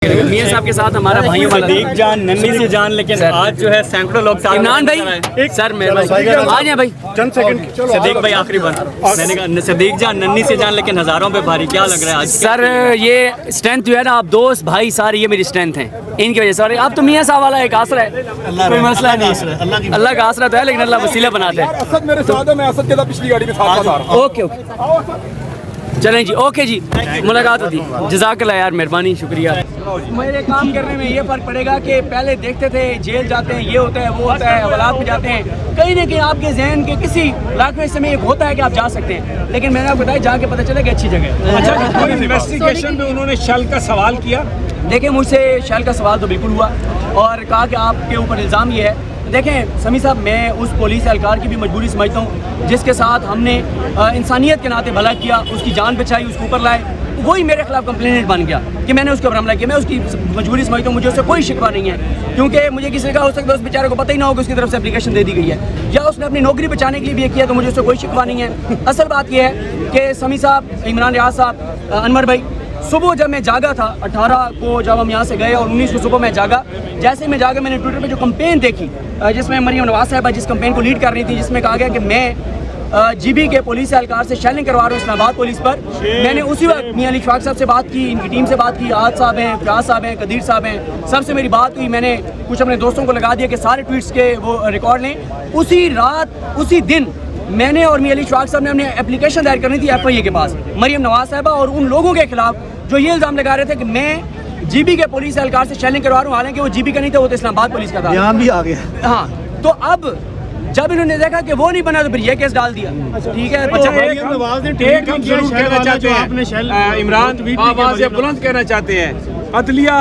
میاں صاحب کے ساتھ ہمارا بھائیوں والا صدیق جان ننھی سے جان، لیکن آج جو ہے سینکڑوں لوگ ساتھ. عمران بھائی سر مہربانی آ جائیں بھائی. چند سیکنڈ. صدیق بھائی آخری بار میں نے کہا صدیق جان ننھی سے جان لیکن ہزاروں پہ بھاری، کیا لگ رہا ہے آج؟ سر یہ اسٹرینتھ جو ہے نا، آپ دوست بھائی سارے یہ میری اسٹرینتھ ہیں ان کی وجہ سے. اور آپ تو میاں صاحب والا ایک آسرا ہے، کوئی مسئلہ نہیں، اللہ کا آسرا تو ہے لیکن اللہ وسیلہ بناتے ہیں. اسد میرے ساتھ ہے، میں اسد کے ساتھ پچھلی گاڑی میں ساتھ آ رہا ہوں. اوکے چلیں جی، اوکے جی، ملاقات ہوتی. جزاک اللہ یار، مہربانی، شکریہ. میرے کام کرنے میں یہ فرق پڑے گا کہ پہلے دیکھتے تھے جیل جاتے ہیں، یہ ہوتا ہے وہ ہوتا ہے، حوالات میں جاتے ہیں، کہیں نہ کہیں آپ کے ذہن کے کسی علاقے میں ایک ہوتا ہے کہ آپ جا سکتے ہیں، لیکن میں نے آپ کو بتایا جا کے پتہ چلا کہ اچھی جگہ ہے. اچھا، کوئی انویسٹیگیشن میں انہوں نے شل کا سوال کیا؟ دیکھیں مجھ سے شل کا سوال تو بالکل ہوا اور کہا کہ آپ کے اوپر الزام یہ ہے. دیکھیں سمیع صاحب، میں اس پولیس اہلکار کی بھی مجبوری سمجھتا ہوں جس کے ساتھ ہم نے انسانیت کے ناطے بھلا کیا، اس کی جان بچائی، اس کو اوپر لائے، وہی میرے خلاف کمپلینٹ بن گیا کہ میں نے اس کے اوپر حملہ کیا. میں اس کی مجبوری سمجھتا ہوں، مجھے اس سے کوئی شکوہ نہیں ہے، کیونکہ مجھے کسی کا ہو سکتا ہے اس بیچارے کو پتہ ہی نہ ہو کہ اس کی طرف سے اپلیکیشن دے دی گئی ہے، یا اس نے اپنی نوکری بچانے کے لیے بھی یہ کیا، تو مجھے اس سے کوئی شکوہ نہیں ہے. اصل بات یہ ہے کہ سمیع صاحب، عمران ریاض صاحب، انور بھائی، صبح جب میں جاگا تھا 18 کو جب ہم یہاں سے گئے اور 19 کو صبح میں جاگا، جیسے میں جاگا میں نے ٹویٹر پہ جو کمپین دیکھی جس میں مریم نواز صاحبہ جس کمپین کو لیڈ کر رہی تھی، جس میں کہا گیا کہ میں جی بی کے پولیس اہلکار سے شیلنگ کروا رہا ہوں اسلام آباد پولیس پر. میں نے اسی وقت میاں علی اشفاق صاحب سے بات کی، ان کی ٹیم سے بات کی، آج صاحب ہیں، فیاض صاحب ہیں، قدیر صاحب ہیں، سب سے میری بات ہوئی. میں نے کچھ اپنے دوستوں کو لگا دیا کہ سارے ٹویٹس کے وہ ریکارڈ لیں. اسی رات اسی دن میں نے اور میاں علی اشفاق صاحب نے اپنے اپلیکیشن دائر کرنی تھی ایف آئی اے کے پاس مریم نواز صاحبہ اور ان لوگوں کے خلاف جو یہ الزام لگا رہے تھے کہ میں جی بی کے پولیس اہلکار سے شیلنگ کروا رہا ہوں، حالانکہ وہ جی بی کا نہیں تھا، وہ تو اسلام آباد پولیس کا تھا. یہاں بھی آ گیا. ہاں، تو اب جب انہوں نے دیکھا کہ وہ نہیں بنا تو پھر یہ کیس ڈال دیا. ٹھیک ہے، ایک ہم ضرور کہنا چاہتے ہیں، عمران آوازیں بلند کہنا چاہتے ہیں. عدلیہ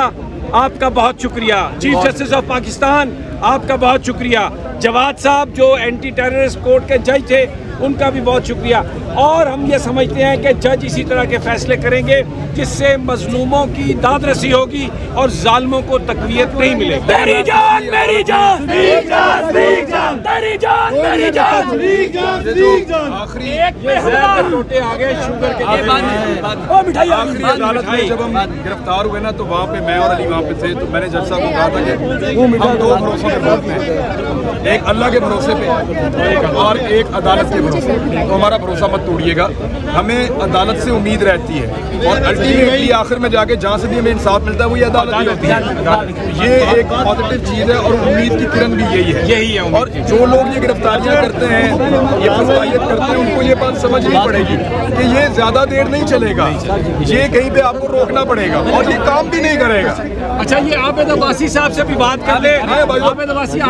آپ کا بہت شکریہ، چیف جسٹس آف پاکستان آپ کا بہت شکریہ، جواد صاحب جو اینٹی ٹیررسٹ کورٹ کے جج تھے ان کا بھی بہت شکریہ. اور ہم یہ سمجھتے ہیں کہ جج اسی طرح کے فیصلے کریں گے جس سے مظلوموں کی داد رسی ہوگی اور ظالموں کو تقویت نہیں ملے گی. میری جان، میری جان، میری جان، میری جان، میری جان. آخری ٹوٹے آگے شوگر کے آخری عدالت میں جب ہم گرفتار ہوئے نا تو وہاں پہ میں اور علی وہاں پہ تھے، تو میں نے جج صاحب کو کہا تھا کہ ہم دو بھروسوں پہ بولتے ہیں، ایک اللہ کے بھروسے پہ اور ایک عدالت کے بھروسے پہ. تو ہمارا بھروسہ مت توڑیے گا، ہمیں عدالت سے امید رہتی ہے اور الٹیمیٹلی آخر میں جا کے جہاں سے بھی ہمیں انصاف ملتا ہے وہ یہ عدالت ہی ہوتی ہے. یہ ایک پازیٹیو چیز ہے اور امید کی کرن بھی یہی ہے. اور جو لوگ یہ گرفتاریاں کرتے ہیں، یہ فضائیت کرتے ہیں، ان کو یہ بات سمجھنی پڑے گی کہ یہ زیادہ دیر نہیں چلے گا، یہ کہیں پہ آپ کو روکنا پڑے گا اور یہ کام بھی نہیں کرے گا. اچھا، یہ عابد عباسی صاحب سے بھی بات کر لیں. عابد عباسی